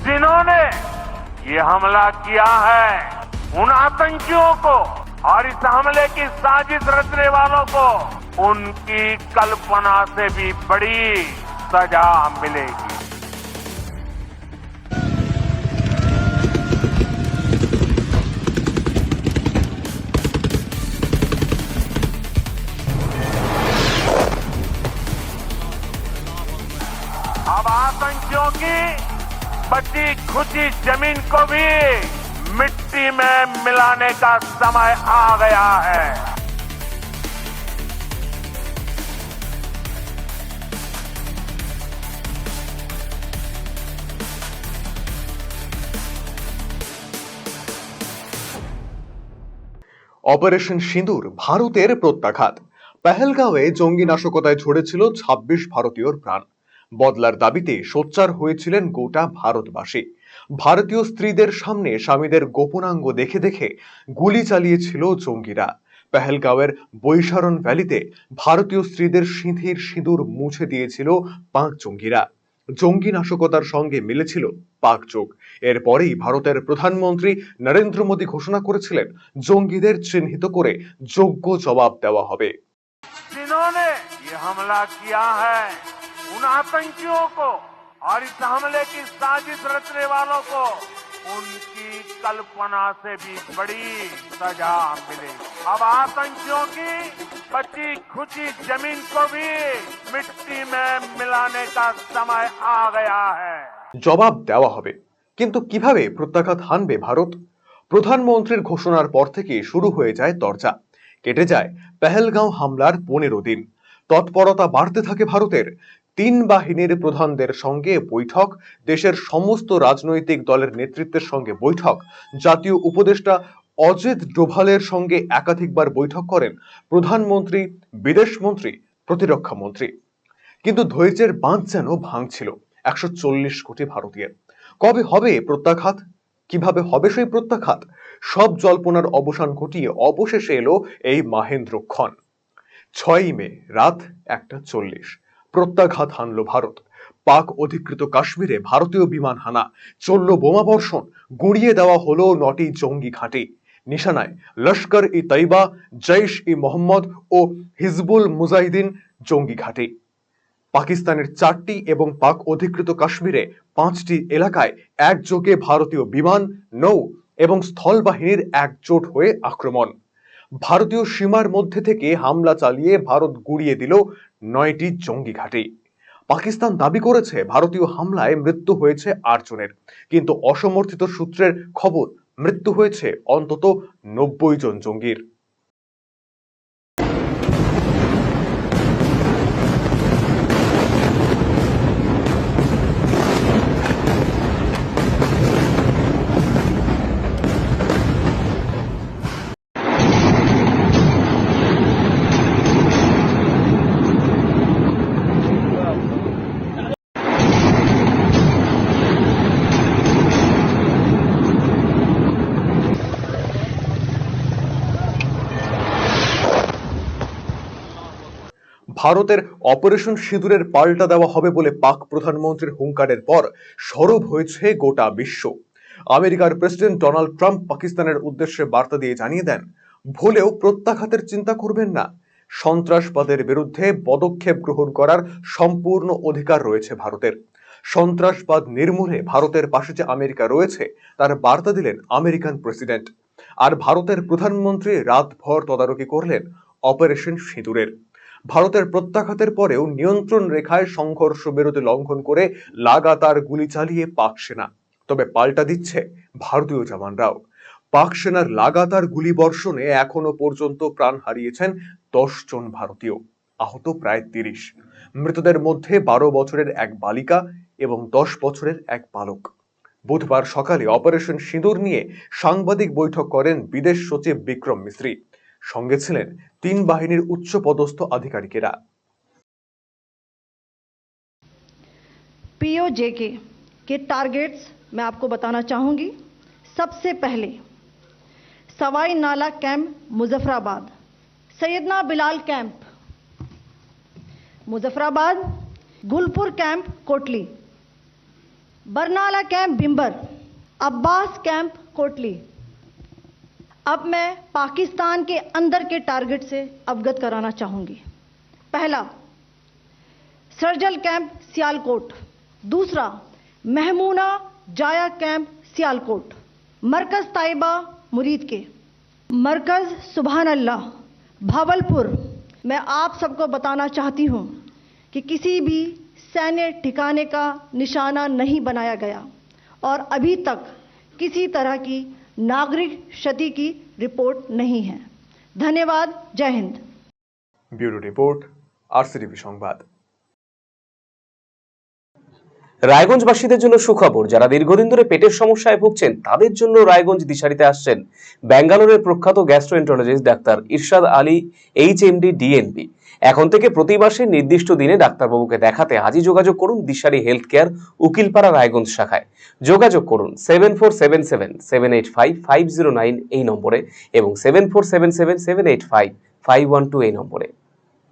जिन्होंने ये हमला किया है उन आतंकियों को और इस हमले की साजिश रचने वालों को उनकी कल्पना से भी बड़ी सजा मिलेगी। अब आतंकियों की बची खुची जमीन को भी मिट्टी में मिलाने का समय आ गया है। অপারেশন সিঁদুর ভারতের প্রত্যাঘাত। পেহেলগাঁওয়ে জঙ্গি নাশকতায় ঝরেছিল ২৬ ভারতীয়র প্রাণ। বদলার দাবিতে সোচ্চার হয়েছিলেন গোটা ভারতবাসী। ভারতীয় স্ত্রীদের সামনে স্বামীদের গোপনাঙ্গ দেখে দেখে গুলি চালিয়েছিল জঙ্গিরা। পেহেলগাঁওয়ের বৈশারণ ভ্যালিতে ভারতীয় স্ত্রীদের সিঁথির সিঁদুর মুছে দিয়েছিল পাক জঙ্গিরা। জঙ্গি নাশকতার সঙ্গে মিলেছিল পাক যোগ। এরপরেই ভারতের প্রধানমন্ত্রী নরেন্দ্র মোদী ঘোষণা করেছিলেন জঙ্গিদের চিহ্নিত করে যোগ্য জবাব দেওয়া হবে। जिन्होंने ये हमला किया है उन आतंकियों को और इस हमले की साजिश रचने वालों को उनकी कल्पना से भी बड़ी सजा मिलेगी। अब आतंकियों की बची खुची जमीन को भी मिट्टी में मिलाने का समय आ गया है। জবাব দেওয়া হবে, কিন্তু কিভাবে প্রত্যাঘাত হানবে ভারত? প্রধানমন্ত্রীর ঘোষণার পর থেকে শুরু হয়ে যায় তরজা। কেটে যায় পেহেলগাঁও হামলার ১৫ দিন। তৎপরতা বাড়তে থাকে ভারতের। ৩ বাহিনীর প্রধানদের সঙ্গে বৈঠক, দেশের সমস্ত রাজনৈতিক দলের নেতৃত্বের সঙ্গে বৈঠক, জাতীয় উপদেষ্টা অজিত ডোভালের সঙ্গে একাধিকবার বৈঠক করেন প্রধানমন্ত্রী, বিদেশমন্ত্রী, প্রতিরক্ষা মন্ত্রী। কিন্তু ধৈর্যের বাঁধ যেন ভাঙছিল ১৪০ কোটি ভারতীয়ের। কবে হবে প্রত্যাঘাত? কিভাবে হবে সেই প্রত্যাঘাত? সব জল্পনার অবসান ঘটিয়ে অবশেষে এলো এই মাহেন্দ্রক্ষণ। ৬ই মে রাত ১:৪০ প্রত্যাঘাত হানল ভারত। পাক অধিকৃত কাশ্মীরে ভারতীয় বিমান হানা, চলল বোমাবর্ষণ, গুঁড়িয়ে দেওয়া হলো ৯টি জঙ্গি ঘাঁটি। নিশানায় লস্কর ই তৈবা, জৈশ ই মোহাম্মদ ও হিজবুল মুজাহিদিন জঙ্গি ঘাঁটি। পাকিস্তানের ৪টি এবং পাক অধিকৃত কাশ্মীরে ৫টি এলাকায় একযোগে ভারতীয় বিমান, নৌ এবং স্থল বাহিনীর একজোট হয়ে আক্রমণ। ভারতীয় সীমার মধ্যে থেকে হামলা চালিয়ে ভারত গুঁড়িয়ে দিল ৯টি জঙ্গি ঘাঁটি। পাকিস্তান দাবি করেছে ভারতীয় হামলায় মৃত্যু হয়েছে ৮ জনের, কিন্তু অসমর্থিত সূত্রের খবর মৃত্যু হয়েছে অন্তত ৯০ জন জঙ্গির। ভারতের অপারেশন সিঁদুরের পাল্টা দেওয়া হবে বলে পাক প্রধানমন্ত্রীর হুঙ্কারের পর সরব হয়েছে গোটা বিশ্ব। আমেরিকার প্রেসিডেন্ট ডোনাল্ড ট্রাম্প পাকিস্তানের উদ্দেশ্যে বার্তা দিয়ে জানিয়ে দেন, ভুলেও প্রত্যাঘাতের চিন্তা করবেন না। সন্ত্রাসবাদের বিরুদ্ধে পদক্ষেপ গ্রহণ করার সম্পূর্ণ অধিকার রয়েছে ভারতের। সন্ত্রাসবাদ নির্মূলে ভারতের পাশে যে আমেরিকা রয়েছে তার বার্তা দিলেন আমেরিকান প্রেসিডেন্ট। আর ভারতের প্রধানমন্ত্রী রাতভর তদারকি করলেন অপারেশন সিঁদুরের। ভারতের প্রত্যাঘাতের পরেও নিয়ন্ত্রণ রেখায় সংঘর্ষ বিরতি লঙ্ঘন করে লাগাতার গুলি চালিয়ে পাক সেনা। তবে পাল্টা দিচ্ছে ভারতীয় জওয়ানরাও। পাক সেনার লাগাতার গুলি বর্ষণে এখনো পর্যন্ত প্রাণ হারিয়েছেন ১০ জন ভারতীয়, আহত প্রায় ৩০। মৃতদের মধ্যে ১২ বছরের এক বালিকা এবং ১০ বছরের এক বালক। বুধবার সকালে অপারেশন সিঁদুর নিয়ে সাংবাদিক বৈঠক করেন বিদেশ সচিব বিক্রম মিশ্রি। সঙ্গে ছিলেন ৩ বাহিনীর উচ্চ পদস্থ আধিকারিকেরা। पीओजेके के टारगेट्स मैं आपको बताना चाहूंगी। सबसे पहले Sawai Nala camp Muzaffarabad, Syedna Bilal camp Muzaffarabad, Gulpur camp Kotli, Barnala camp Bhimber, Abbas camp Kotli. अब मैं पाकिस्तान के अंदर के टारगेट से अवगत कराना चाहूंगी। पहला, सर्जल कैंप सियालकोट। दूसरा, महमूना जाया कैंप सियालकोट। मरकज ताइबा मुरीद के, मरकज सुभान अल्लाह भावलपुर। मैं आप सबको बताना चाहती हूं कि किसी भी सैन्य ठिकाने का निशाना नहीं बनाया गया और अभी तक किसी तरह की नागरिक क्षति की रिपोर्ट नहीं है। धन्यवाद। जय हिंद। ব্যুরো রিপোর্ট, আরসিটিভি সংবাদ। রায়গঞ্জবাসীদের জন্য সুখবর, যারা দীর্ঘদিন ধরে পেটের সমস্যায় ভুগছেন তাদের জন্য রায়গঞ্জ দিশারিতে আসছেন ব্যাঙ্গালোরের প্রখ্যাত গ্যাস্ট্রোএন্টারোলজিস্ট ডাক্তার ইরশাদ আলী, এইচএমডি, ডিএনবি। এখন থেকে প্রতি মাসে নির্দিষ্ট দিনে ডাক্তারবাবুকে দেখাতে আজই যোগাযোগ করুন দিশারি হেলথ কেয়ার, উকিলপাড়া, রায়গঞ্জ শাখায়। যোগাযোগ করুন 7477785509 এই নম্বরে এবং 7477785512 এই নম্বরে।